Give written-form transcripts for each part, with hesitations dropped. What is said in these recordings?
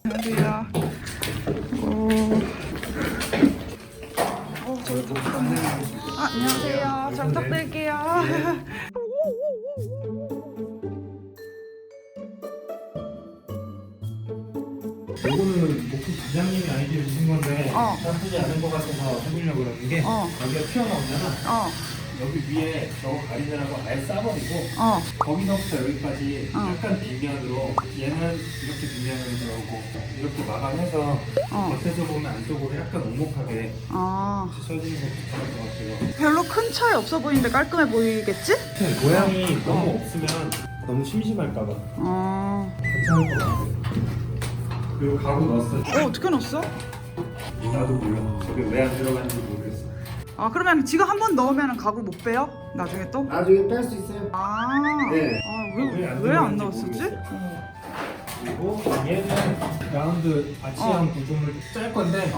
안녕하세요. 안녕하세요. 잘 부탁드릴게요. 요거는 목표 부장님이 아이디어 주신 건데 나쁘지 않은 것 같아서 해보려고 그러는 게 여기가 튀어나오잖아. 여기 위에 저거 가리느라고 아예 싸버리고 거기서부터 여기까지 약간 빗면으로 얘는 이렇게 빗면으로 들어오고 이렇게 마감해서 겉에서 보면 안쪽으로 약간 오목하게 써지는 것도 좋을 것 같아요. 별로 큰 차이 없어 보이는데 깔끔해 보이겠지? 모양이 너무 없으면 너무 심심할까봐 괜찮을 것 같아요. 그리고 가구 넣었어. 어떻게 넣었어? 나도 몰라. 저게 왜 안 들어간지 모르겠어. 그러면 지금 한 번 넣으면 가구 못 빼요? 나중에 또? 나중에 뺄 수 있어요. 네. 왜 안 넣었었지? 그리고 얘는 라운드 아치형 구조물 짤 건데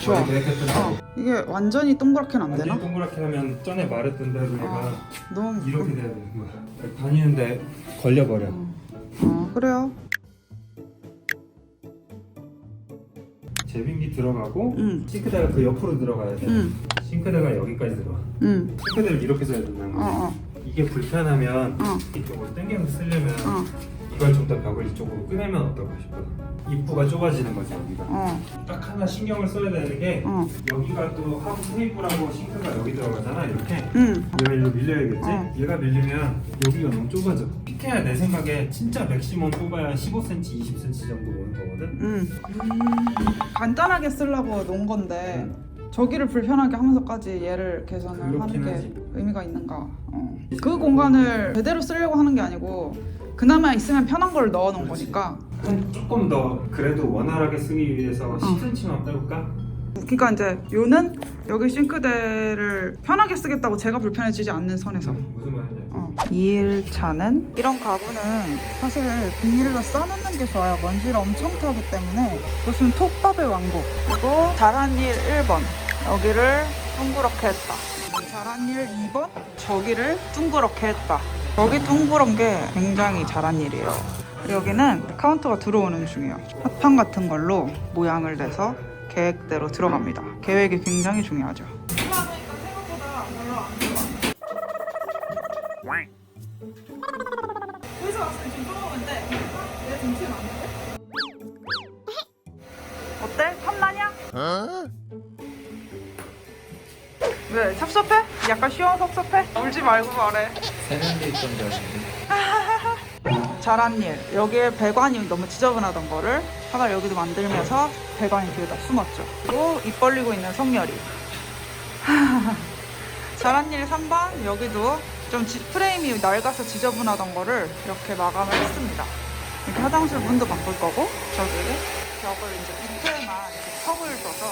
좋아. 이렇게 이게 완전히 동그랗게는 안 되나? 완전 동그랗게 하면 전에 말했던 대로 얘가 너무 이렇게 돼야 되는 거야. 다니는데 걸려버려. 그래요. 제빙기 들어가고 싱크대가 그 옆으로 들어가야 돼. 싱크대가 여기까지 들어와. 싱크대를 이렇게 써야 된다는 거야. 이게 불편하면 이쪽으로 당겨서 쓰려면 이걸 좀 더 벽을 이쪽으로 끄내면 어떨까 싶어. 입구가 좁아지는 거지 여기가. 딱 하나 신경을 써야 되는 게 여기가 또 하부 테이블하고 싱크가 여기 들어가잖아 이렇게. 얘가 일로 밀려야겠지? 얘가 밀리면 여기가 너무 좁아져. 피케야 내 생각에 진짜 맥시멈 뽑아야 15cm, 20cm 정도 오는 거거든? 간단하게 쓰려고 놓은 건데 저기를 불편하게 하면서까지 얘를 개선을 하는 그렇긴 게 하지. 의미가 있는가? 그 공간을 제대로 쓰려고 하는 게 아니고 그나마 있으면 편한 걸 넣어 놓은 거니까. 조금 더 그래도 원활하게 쓰기 위해서 10cm만 빼볼까? 그러니까 이제 요는 여기 싱크대를 편하게 쓰겠다고 제가 불편해지지 않는 선에서. 무슨 말인지 2일차는 이런 가구는 사실 비닐로 싸놓는 게 좋아요. 먼지를 엄청 타기 때문에. 무슨 톱밥의 왕국. 그리고 잘한 일 1번 여기를 둥그렇게 했다. 잘한 일 2번 저기를 둥그렇게 했다. 여기 둥그런 게 굉장히 잘한 일이에요. 여기는 카운터가 들어오는 중이에요. 합판 같은 걸로 모양을 내서 계획대로 들어갑니다. 계획이 굉장히 중요하죠. 여기서 왔을 때 좀 뚫어보는데 내 등치는 안 돼? 어때? 탐나냐? 왜? 섭섭해? 약간 시원섭섭해? 울지 말고 말해. 세련돼 있던 줄 알았는데 잘한 일. 여기에 배관이 너무 지저분하던 거를 하나 여기도 만들면서 배관이 뒤에다 숨었죠. 그리고 입 벌리고 있는 성열이. 잘한 일 3번. 여기도 좀 프레임이 낡아서 지저분하던 거를 이렇게 마감을 했습니다. 이렇게 화장실 문도 바꿀 거고 저기를 벽을 이제 밑에만 이렇게 턱을 줘서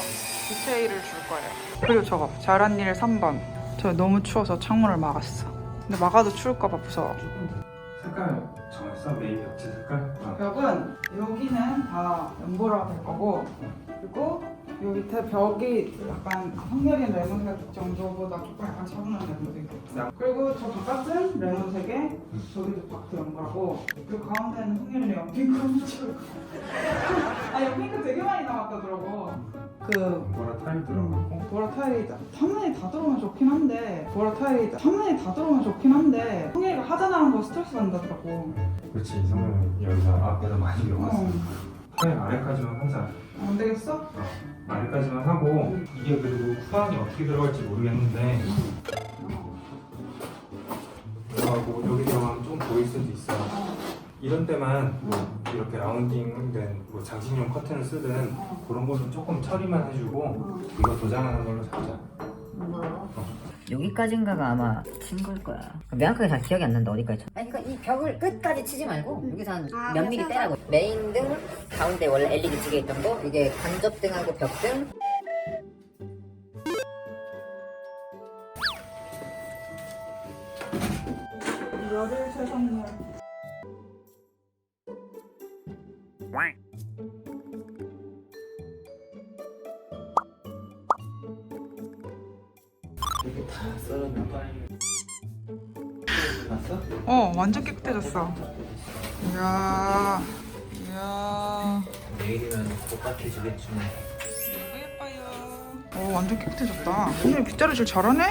디테일을 줄 거예요. 그리고 저거 잘한 일 3번. 저 너무 추워서 창문을 막았어. 근데 막아도 추울까 봐 무서워. 색깔 정했어? 메인 벽지 색깔? 벽은 여기는 다 연보라가 될 거고, 그리고 요 밑에 벽이 약간 황렬인 레몬색 정도보다 조금 약간 차분한 레몬색. 그리고 저 바깥은 레몬색에 저기도 바트 연보라고, 그리고 가운데는 황렬이 연핑크 엄청. 연핑크 되게 많이 나왔다더라고. 뭐라 타일 들어가고 보라 타일이 창문이 다 들어오면 좋긴 한데, 황렬이가 하자나는 거 스트레스 받는다더라고. 그렇지 이성은 여기서 앞에서 많이 들어갔어. 타일 아래까지만 하자. 안 되겠어? 아래까지만 하고 이게 그리고 후방이 어떻게 들어갈지 모르겠는데 들어가고 여기 들어가면 좀 보일 수도 있어. 이런 때만 뭐 이렇게 라운딩된 뭐 장식용 커튼을 쓰든 그런 거는 조금 처리만 해주고 이거 도장하는 걸로 잡자. 여기까지인가가 아마 친 걸 거야. 명확하게 잘 기억이 안 난다. 어디까지 쳤 아니 그러니까 이 벽을 끝까지 치지 말고 여기서 한 몇 미리 빼라고. 메인 등 가운데 원래 LED 2개 있던 거 이게 간접등하고 벽등 열일 세상열. 이렇게 다 썰어놓은 났어? 완전 깨끗해졌어. 이야. 내일이면 똑같아지겠지만. 예뻐요. 완전 깨끗해졌다. 오늘 빗자루질 잘하네.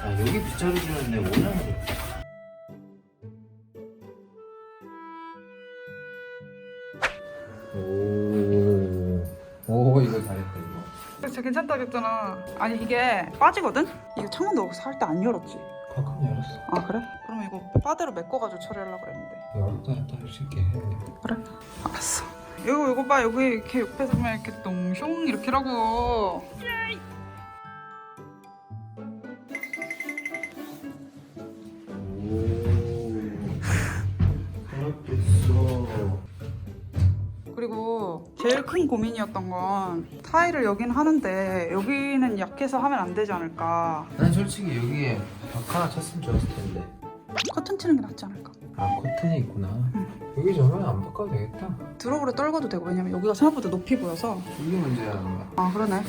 아 여기 빗자루 주는데 모양이. 오 이거 잘했다 이거. 진짜 괜찮다 그랬잖아. 아니 이게 빠지거든? 이거 창문 넣어서 살 때 안 열었지? 가끔 열었어. 아 그래? 그러면 이거 빠대로 메꿔가지고 처리하려고 그랬는데. 열었다 할 수 있게 해. 그래? 알았어. 이거 봐. 여기 이렇게 옆에서 보면 이렇게 똥숑 이렇게 라고. 그리고 제일 큰 고민이었던 건 타일을 여긴 하는데 여기는 약해서 하면 안 되지 않을까. 난 솔직히 여기에 벽 하나 쳤으면 좋았을 텐데. 커튼 치는 게 낫지 않을까. 아 커튼이 있구나. 여기 정말 안 바꿔도 되겠다. 드로우로 떨궈도 되고 왜냐면 여기가 생각보다 높이 보여서. 이게 문제야 그러면. 아 그러네.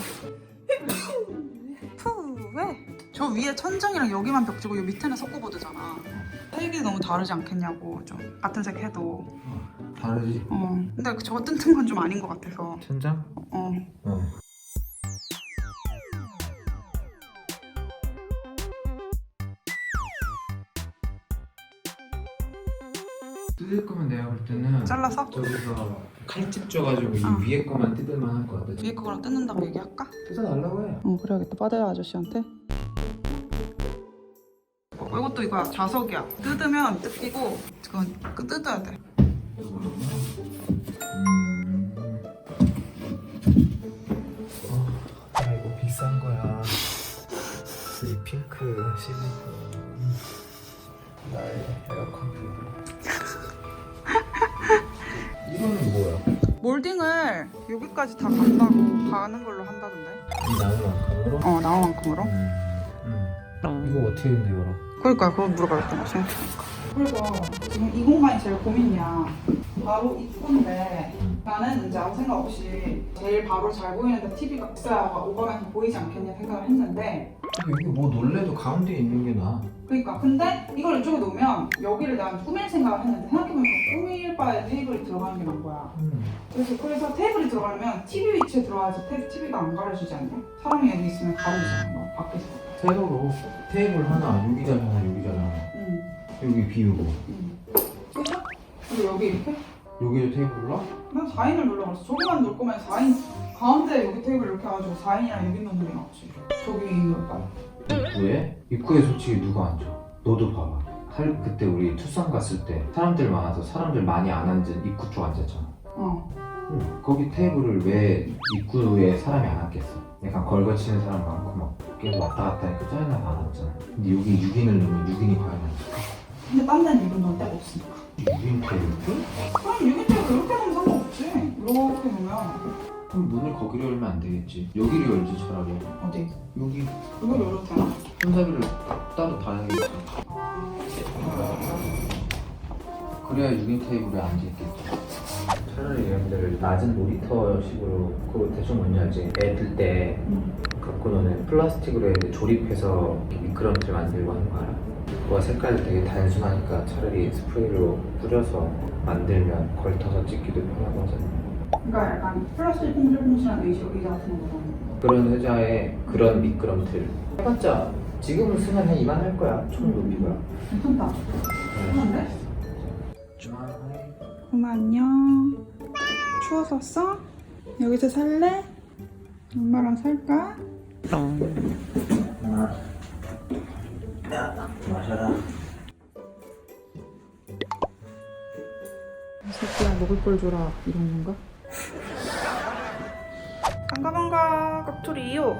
푸 왜? 저 위에 천장이랑 여기만 벽지고 이 밑에는 석고보드잖아. 색이 너무 다르지 않겠냐고. 좀 같은 색 해도. 다르지. 근데 저거 뜬 건 좀 아닌 것 같아서. 천장? 어. 뜯을 거면 내가 볼 때는 잘라서? 저기서 칼집 줘가지고 이 위에 거만 뜯을만 할 것 같아. 위에 거랑 뜯는다고 얘기할까? 뜯어달라고 해. 그래야겠다. 빠데야 아저씨한테. 이것도 이거야. 자석이야. 뜯으면 뜯기고 그건 뜯어야 돼. 이거 비싼 거야. 이 핑크 실리콘. 나의 에어컨. 이거는 뭐야? 몰딩을 여기까지 다 간다고 가는 걸로 한다던데. 이 나무만큼으로? 나무만큼으로. 이거 어떻게 근데 열어? 그러니까 그거 물어봐야겠다. 생각해보니까. 그래서 지금 이 공간이 제일 고민이야. 바로 입구인데 나는 이제 아무 생각 없이 제일 바로 잘 보이는데 TV가 있어야 오가면서 보이지 않겠냐 생각을 했는데 여기 뭐 놀래도 가운데 있는 게 나아. 그러니까 근데 이걸 이쪽에 놓으면 여기를 난 꾸밀 생각을 했는데 생각해보니까 꾸밀 바에 테이블이 들어가는 게 나은 거야. 그래서 테이블이 들어가려면 TV 위치에 들어가야지 TV가 안 가려지지 않냐? 사람이 여기 있으면 가려지잖아. 뭐 밖에서. 세로로 테이블 하나 여기잖아 여기잖아. 여기 비우고. 그죠? 그리고 여기 이렇게? 여기도 테이블 놔? 난 4인을 누르고 그랬어. 저기만 놓을 거면 4인 가운데 여기 테이블 이렇게 해가지고 4인이랑 여기 놓는 게 낫지. 저기 놓을까? 입구에 솔직히 누가 앉아? 너도 봐봐. 그때 우리 투싼 갔을 때 사람들 많아서 사람들 많이 안 앉은 입구 쪽 앉았잖아. 거기 테이블을 왜 입구에 사람이 안 앉겠어? 약간 걸거치는 사람 많고 막 계속 왔다 갔다 하니까 짜증나서 안 앉잖아. 근데 여기 6인을 넣으면 6인이 과연 앉을까? 근데 딴 데는 6인 넣을 데가 없으니까. 6인 테이블? 그럼 6인 테이블 이렇게 놓으면 상관없지. 이렇게 놓으면. 그럼 문을 거기로 열면 안 되겠지. 여기를 열지 차라리. 어디? 여기 이걸 열어도 되나? 손잡이를 따로 달아야겠지. 그래야 6인 테이블에 앉아있겠지. 차라리 이런 데를 낮은 모니터식으로 그거 대충 뭔지 알지? 애들 때 갖고 노는 플라스틱으로 애들 조립해서 미끄럼틀 만들고 하는 거 알아? 그거 색깔이 되게 단순하니까 차라리 스프레이로 뿌려서 만들면 걸터서 찍기도 편하고 하잖아. 그러니까 약간 플라스틱 퐁실퐁실한 의자 같은 거 보면 그런 의자에 그런 미끄럼틀 해봤자 지금은 쓰면 한 이만 할 거야. 총 높이가. 괜찮다. 괜찮은데? 주말에 엄마 안녕. 추워서 왔어? 여기서 살래? 엄마랑 살까? 야 마셔라. 이 새끼야 먹을 걸 줘라 이런 건가? 반가 깍투리요.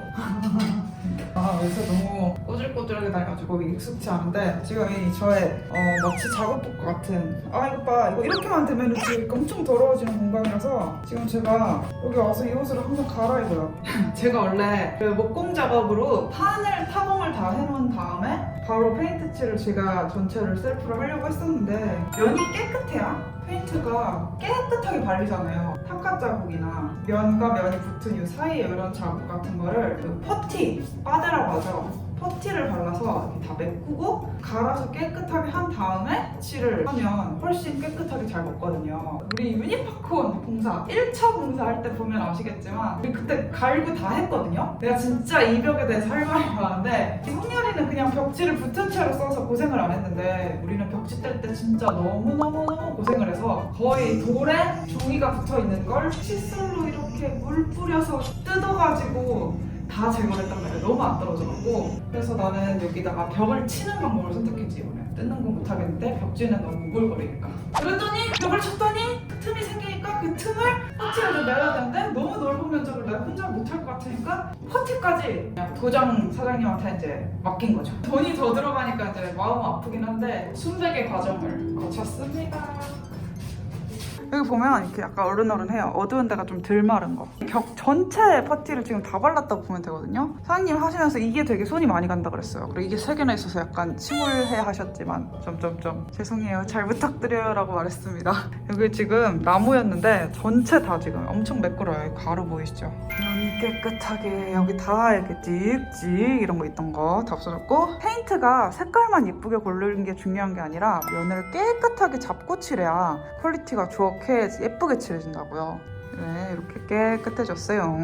요새 너무 꼬질꼬질하게 나가지고 익숙치 않은데 지금 이 저의 마치 작업복 같은 이거 봐 이거 이렇게만 되면 지금 엄청 더러워지는 공간이라서 지금 제가 여기 와서 이 옷을 항상 갈아입어요. 제가 원래 그 목공 작업으로 타공을 다 해놓은 다음에 바로 페인트 칠을 제가 전체를 셀프로 하려고 했었는데 면이 깨끗해야 페인트가 깨끗하게 발리잖아요. 탁화 자국이나 면과 면이 붙은 이 사이에 이런 자국 같은 거를 그 퍼티, 빠데라고 하죠. 퍼티를 발라서 이렇게 다 메꾸고 갈아서 깨끗하게 한 다음에 칠을 하면 훨씬 깨끗하게 잘 먹거든요. 우리 유니파콘 봉사 1차 봉사할 때 보면 아시겠지만 우리 그때 갈고 다 했거든요. 내가 진짜 이 벽에 대해서 할 말이 많은데 성렬이는 그냥 벽지를 붙은 채로 써서 고생을 안 했는데 우리는 벽지 뗄 때 진짜 너무너무 고생을 해서 거의 돌에 종이가 붙어있는 걸 칫솔로 이렇게 물 뿌려서 뜯어가지고 다 제거를 했단 말이야. 너무 안 떨어져갖고. 그래서 나는 여기다가 벽을 치는 방법을 선택했지 이번에. 뜯는 건 못하겠는데 벽지는 너무 무글거리니까. 그랬더니 벽을 쳤더니 틈이 생기니까 그 틈을 퍼티를 내야 되는데 너무 넓은 면적을 내가 혼자 못할 것 같으니까 퍼티까지 그냥 도장 사장님한테 이제 맡긴 거죠. 돈이 더 들어가니까 이제 마음 아프긴 한데 순백의 과정을 거쳤습니다. 여기 보면 이렇게 약간 어른어른해요. 어두운 데가 좀 덜 마른 거. 벽 전체에 퍼티를 지금 다 발랐다고 보면 되거든요. 사장님 하시면서 이게 되게 손이 많이 간다 그랬어요. 그리고 이게 3개나 있어서 약간 침울해 하셨지만 점점점 죄송해요. 잘 부탁드려요 라고 말했습니다. 여기 지금 나무였는데 전체 다 지금 엄청 매끄러워요. 가루 보이시죠? 여기 깨끗하게 여기 다 이렇게 찍찍 이런 거 있던 거 다 없어졌고 페인트가 색깔만 예쁘게 고르는 게 중요한 게 아니라 면을 깨끗하게 잡고 칠해야 퀄리티가 좋게 예쁘게 칠해진다고요. 네, 이렇게 깨끗해졌어요.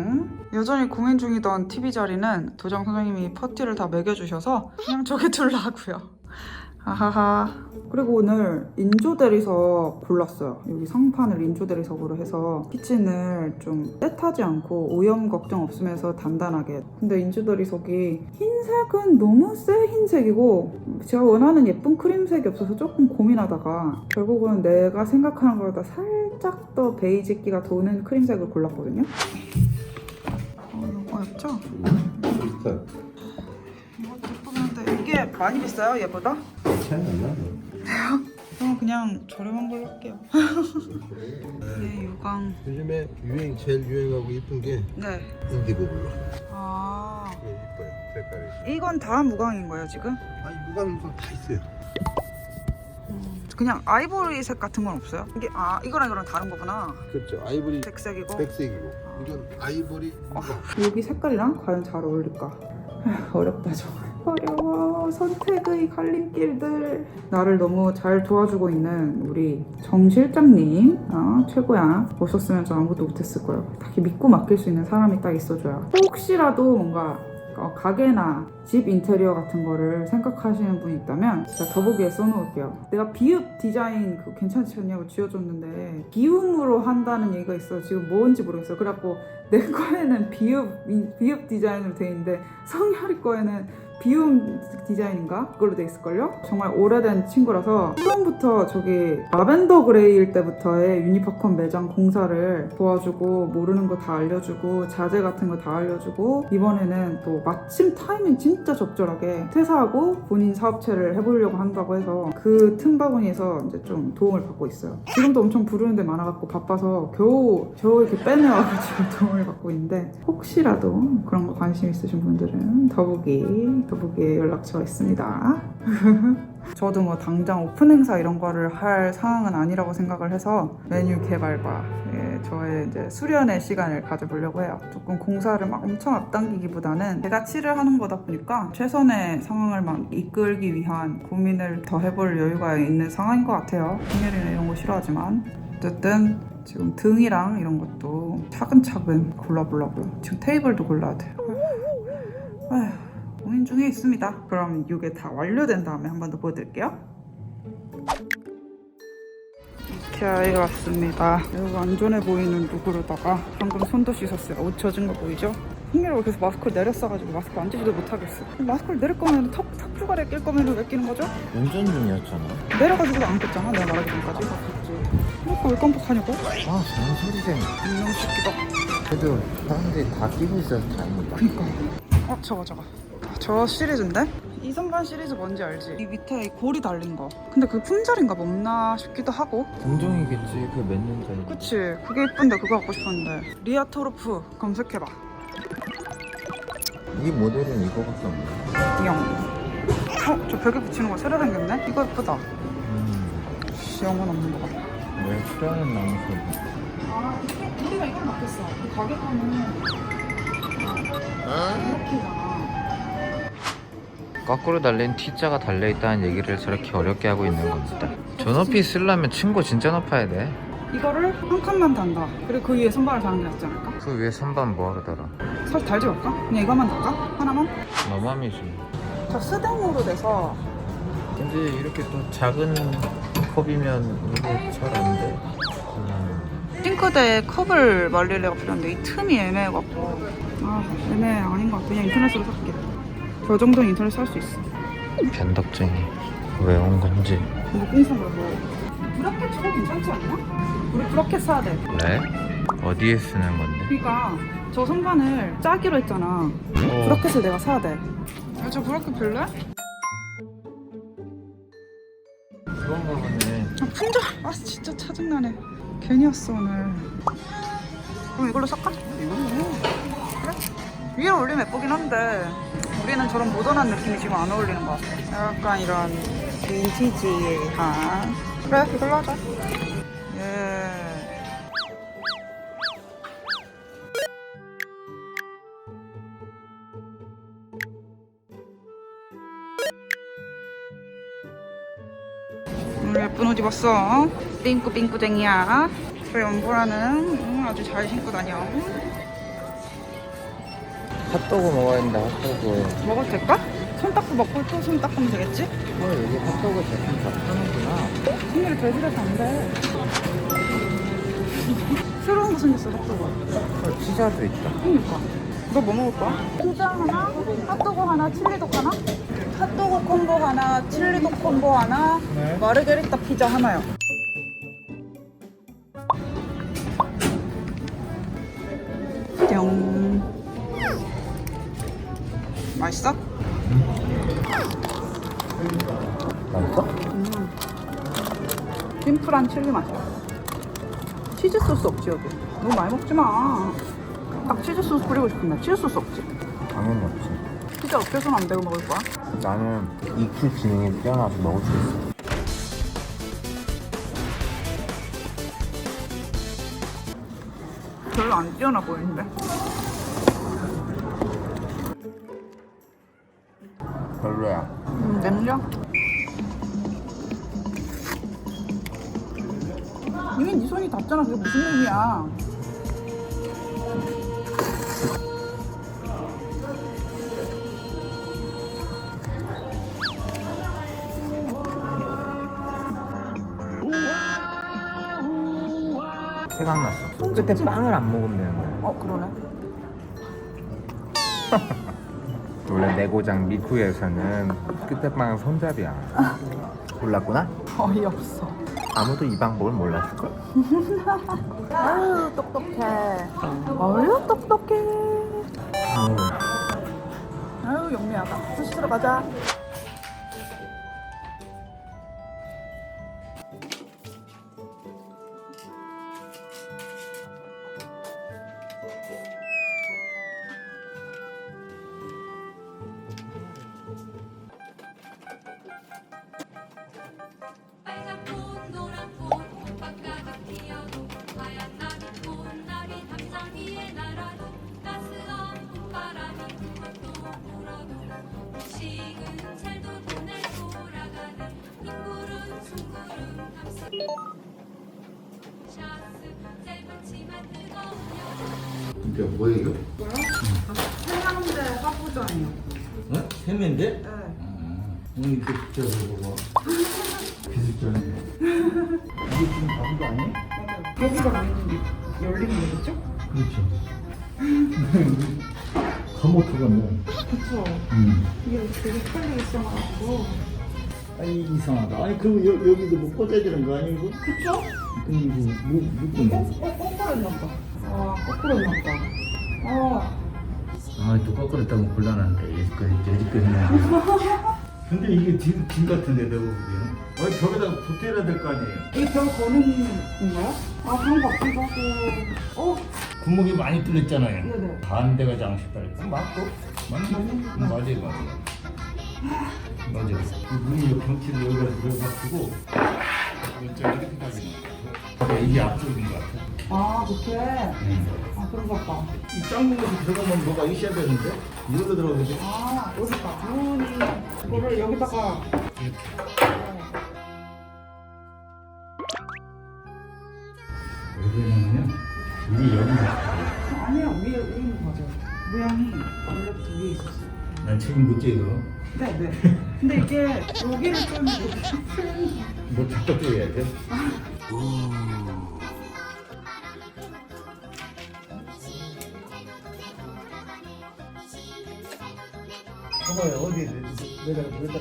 여전히 고민 중이던 TV 자리는 도장 선생님이 퍼티를 다 매겨주셔서 그냥 저기 둘라고요. 아하하. 그리고 오늘 인조 대리석 골랐어요. 여기 상판을 인조 대리석으로 해서 키친을 좀 떼타지 않고 오염 걱정 없으면서 단단하게. 근데 인조 대리석이 흰색은 너무 쎄 흰색이고 제가 원하는 예쁜 크림색이 없어서 조금 고민하다가 결국은 내가 생각하는 것보다 살짝 더 베이지기가 도는 크림색을 골랐거든요. 이거였죠? 비슷해. 이거 예쁘는데 이게 많이 비싸요 얘보다? 차이 안 나. 저는 그냥 저렴한 걸로 할게요. 네, 유광. 요즘에 제일 유행하고 이쁜 게 네. 인디고 블루. 아, 이게 이뻐요, 색깔이. 이건 다 무광인 거예요 지금? 아니 무광도 다 있어요. 그냥 아이보리색 같은 건 없어요? 이게 이거랑 다른 거구나. 그렇죠. 아이보리 백색이고. 백색이고 이건 아이보리 무광. 여기 색깔이랑 과연 잘 어울릴까? 어렵다 정말. 어려워. 선택의 갈림길들. 나를 너무 잘 도와주고 있는 우리 정 실장님 최고야. 없었으면 저 아무것도 못했을 거예요. 딱히 믿고 맡길 수 있는 사람이 딱 있어줘야. 혹시라도 뭔가 가게나 집 인테리어 같은 거를 생각하시는 분이 있다면 제가 더보기에 써놓을게요. 내가 비읍 디자인 그거 괜찮지 않냐고 지어줬는데 비움으로 한다는 얘기가 있어요. 지금 뭔지 모르겠어요. 그래갖고 내 거에는 비읍 디자인으로 돼 있는데 성열이 거에는 비움 디자인인가? 그걸로 돼 있을걸요? 정말 오래된 친구라서 처음부터 저기 라벤더 그레이일 때부터의 유니파콘 매장 공사를 도와주고 모르는 거 다 알려주고 자재 같은 거 다 알려주고 이번에는 또 마침 타이밍 진짜 적절하게 퇴사하고 본인 사업체를 해보려고 한다고 해서 그 틈바구니에서 이제 좀 도움을 받고 있어요. 지금도 엄청 부르는 데 많아갖고 바빠서 겨우 이렇게 빼내와가지고 도움을 받고 있는데 혹시라도 그런 거 관심 있으신 분들은 더보기에 연락처가 있습니다. 저도 뭐 당장 오픈 행사 이런 거를 할 상황은 아니라고 생각을 해서 메뉴 개발과 저의 이제 수련의 시간을 가져보려고 해요. 조금 공사를 막 엄청 앞당기기보다는 제가 칠을 하는 거다 보니까 최선의 상황을 막 이끌기 위한 고민을 더 해볼 여유가 있는 상황인 것 같아요. 승렬이는 이런 거 싫어하지만 어쨌든 지금 등이랑 이런 것도 차근차근 골라보려고요. 지금 테이블도 골라야 돼요. 아휴, 고민 중에 있습니다. 그럼 이게 다 완료된 다음에 한 번 더 보여드릴게요. 이케아에 왔습니다. 여기 안전해 보이는 룩으로다가 방금 손도 씻었어요. 옷 젖은 거 보이죠? 흥미로워. 그래서 마스크를 내렸어가지고 마스크 안 찌지도 못하겠어. 마스크를 내릴 거면 턱 주가리에 낄 거면 왜 끼는 거죠? 운전 중이었잖아. 내려가지고 안 꼈잖아. 내가 말하기 전까지. 그러니까 왜 깜빡하냐고? 아, 잔소리쟁이. 이놈 새끼가. 그래도 사람들이 다 끼고 있어서 다행이다. 그니까. 저거. 저 시리즈인데? 이선반 시리즈 뭔지 알지? 이 밑에 이 골이 달린 거. 근데 그 품절인가 없나 싶기도 하고. 공정이겠지. 그 몇 년 전에. 그치? 그게 예쁜데 그거 갖고 싶었는데. 리아토르프 검색해봐. 이 모델은 이거밖에 없네. 영. 저 벽에 붙이는 거 새로 생겼네? 이거 예쁘다. 영혼 없는 거 같아. 왜 출연은 나무 소리? 우리가 이건 바뀌었어. 가격은 이렇게잖아. 거꾸로 달린 T자가 달려있다는 얘기를 저렇게 어렵게 하고 있는 겁니다. 저 높이 쓰려면 층고 진짜 높아야 돼. 이거를 한 칸만 단다. 그리고 그 위에 선반을 다는 게 낫지 않을까? 그 위에 선반 뭐하러 달아? 사실 달지 말까? 그냥 이거만 달까? 하나만? 너무함이지. 저 스댕으로 돼서 근데 이렇게 또 작은 컵이면 이게 잘 안 돼. 싱크대에 컵을 말릴 애가 필요한데 이 틈이 애매해갖고 애매해. 아닌 것 같아. 그냥 인터넷으로 살게. 저 정도는 인터넷 살 수 있어. 변덕쟁이. 왜 온 건지. 이거 꽁상으로 뭐 브라켓 저거 괜찮지 않나? 우리 브라켓 사야 돼. 그래? 어디에 쓰는 건데? 그러니까 저 선반을 짜기로 했잖아. 브라켓을 내가 사야 돼. 저 브라켓 별로야? 그런가 보네. 품절! 진짜 짜증나네. 괜히 왔어 오늘. 그럼 이걸로 살까? 이걸로. 그래? 위에 올리면 예쁘긴 한데 우리는 저런 모던한 느낌이 지금 안 어울리는 것 같아. 약간 이런 빈티지한. 그래 이걸로 하자. 예. 오늘 예쁜 옷 입었어. 삥꾸삥꾸쟁이야. 그래 연보라는 아주 잘 신고 다녀. 핫도그 먹어야 된다. 핫도그. 먹어도 될까? 손 닦고 먹고 또 손 닦으면 되겠지? 여기 핫도그 제품 다 파는구나. 생일을 돼지려서 안 돼. 새로운 거 생겼어 핫도그. 피자도 있다. 그러니까 너 뭐 먹을 거야? 피자 하나, 핫도그 하나, 칠리독 하나? 핫도그 콤보 하나, 칠리독 콤보 하나, 네. 마르게리타 피자 하나요. 뿅. 맛있어? 맛있어? 심플한 칠리 맛이야. 치즈 소스 없지 여기. 너무 많이 먹지 마. 딱 치즈 소스 뿌리고 싶은데 치즈 소스 없지. 당연히 없지. 피자 어깨선 안 대고 먹을 거야? 나는 EQ 기능이 뛰어나서 먹을 수 있어. 별로 안 뛰어나 보이는데. 별로야. 냄려? 이미 네 손이 닿잖아. 그게 무슨 의미야? 생각났어. 끝에 빵을 안 먹으면 되는 거야. 그러네. 원래 내고장 미쿠에서는 끝에 빵은 손잡이야. 몰랐구나? 어이없어. 아무도 이 방법을 몰랐을걸? 아유 똑똑해. 아유 똑똑해. 아유 영리하다. 수시 들어가자. 빨간 꽃 노란 꽃 꽃밭 가득 피어도 하얀 나비 꽃날이 담장 위에 날아도 따스한 봄바람이 그것도 불어도 식은 찰도 눈에 돌아가네 흰구름 순구름 감스 샤스 짧은 치마 뜨거운 여름 이게 뭐예요? 세명대 화보전이요. 어? 세면대? 네. 오늘 이렇게 숫자를 보고 비슷하네. 이게 지금 바쁜 거 아니에요? 맞아요. 여기가 열리는 거겠죠? 그렇죠. 컴퓨터가 뭐? 그쵸. 이게 되게 빨리 있어가지고. 아니 이상하다. 아니 그럼 여기도 뭐 꽂아야 되는 거 아니고? 그쵸? 그럼 이거 묶은 거? 거꾸로 했나봐. 거꾸로 했나봐. 아또 거꾸로했다고 곤란한데 여지껏 했네. 근데 이게 진 같은데 내가 보기에는. 아니 벽에다가 붙여야 될 거 아니에요? 이게 별 거는 건가요? 그런 거 같기도 하고. 구멍이 많이 뚫렸잖아요. 네네. 반대가 장식달. 맞고? 맞네? 맞아요. 물이 병치를 여기다 들어가지고 이게 앞쪽인 것 같아. 아, 그렇게. 아, 그런가 봐. 이 작은 곳이 들어가면 뭐가 있어야 되는데 이걸로 들어가는데. 아, 어딨다. 문이. 이거를 여기다가. 왜냐면 이게 여기 아니야, 위에는 맞아. 모양이 원래부터 위에 있었어. 난 책임 못 져요. 네, 네. 근데 이게 여기를 좀 뭐 자꾸 떼야 돼. 봐봐요 어디 내가 보게.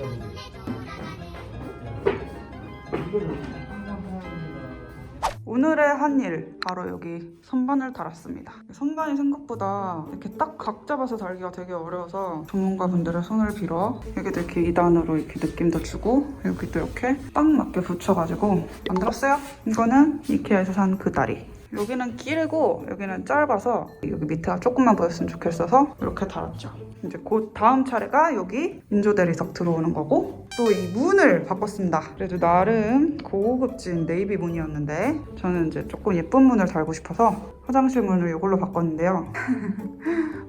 오늘의 한 일, 바로 여기 선반을 달았습니다. 선반이 생각보다 이렇게 딱 각 잡아서 달기가 되게 어려워서 전문가분들의 손을 빌어 여기도 이렇게 2단으로 이렇게 느낌도 주고 여기도 이렇게 딱 맞게 붙여가지고 만들었어요. 이거는 이케아에서 산 그 다리. 여기는 길고 여기는 짧아서 여기 밑에가 조금만 보였으면 좋겠어서 이렇게 달았죠. 이제 곧 다음 차례가 여기 인조 대리석 들어오는 거고 또 이 문을 바꿨습니다. 그래도 나름 고급진 네이비 문이었는데 저는 이제 조금 예쁜 문을 달고 싶어서 화장실 문을 이걸로 바꿨는데요.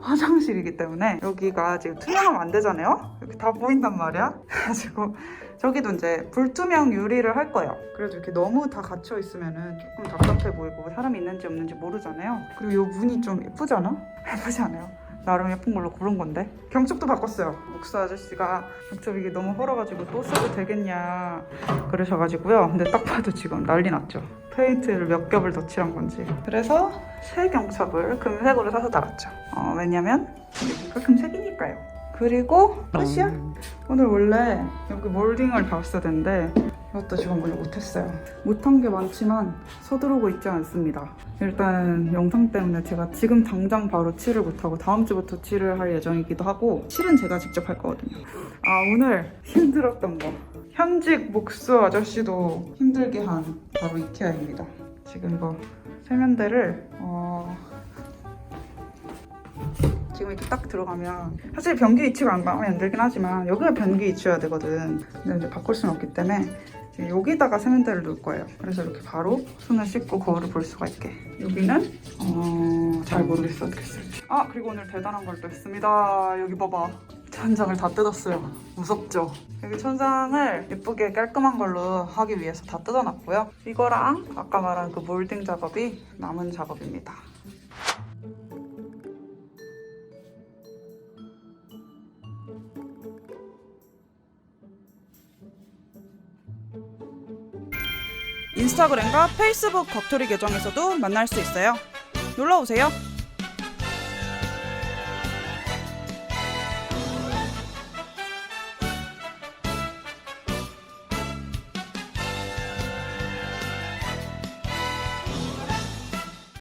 화장실이기 때문에 여기가 지금 투명하면 안 되잖아요. 이렇게 다 보인단 말이야. 그래가지고 저기도 이제 불투명 유리를 할 거예요. 그래도 이렇게 너무 다 갇혀 있으면은 조금 답답해 보이고 사람이 있는지 없는지 모르잖아요. 그리고 이 문이 좀 예쁘지 않아? 예쁘지 않아요? 나름 예쁜 걸로 고른 건데. 경첩도 바꿨어요. 목수 아저씨가 경첩 이게 너무 헐어가지고 또 써도 되겠냐 그러셔가지고요. 근데 딱 봐도 지금 난리 났죠. 페인트를 몇 겹을 더 칠한 건지. 그래서 새 경첩을 금색으로 사서 달았죠. 왜냐면 여기가 금색이니까요. 그리고 끝이야. 오늘 원래 여기 몰딩을 봤어야 되는데 이것도 지금 오늘 못했어요. 못한 게 많지만 서두르고 있지 않습니다. 일단 영상 때문에 제가 지금 당장 바로 칠을 못하고 다음 주부터 칠을 할 예정이기도 하고 칠은 제가 직접 할 거거든요. 아, 오늘 힘들었던 거. 현직 목수 아저씨도 힘들게 한 바로 이케아입니다. 지금 이거 세면대를 지금 이렇게 딱 들어가면 사실 변기 위치가 안 마음에 안 들긴 하지만 여기가 변기 위치여야 되거든. 근데 이제 바꿀 수는 없기 때문에 지금 여기다가 세면대를 놓을 거예요. 그래서 이렇게 바로 손을 씻고 거울을 볼 수가 있게. 여기는 잘 모르겠어 어떻게 쓸지. 아, 그리고 오늘 대단한 걸 또 했습니다. 여기 봐봐. 천장을 다 뜯었어요. 무섭죠? 여기 천장을 예쁘게 깔끔한 걸로 하기 위해서 다 뜯어놨고요. 이거랑 아까 말한 그 몰딩 작업이 남은 작업입니다. 인스타그램과 페이스북 겉토리 계정에서도 만날 수 있어요. 놀러오세요.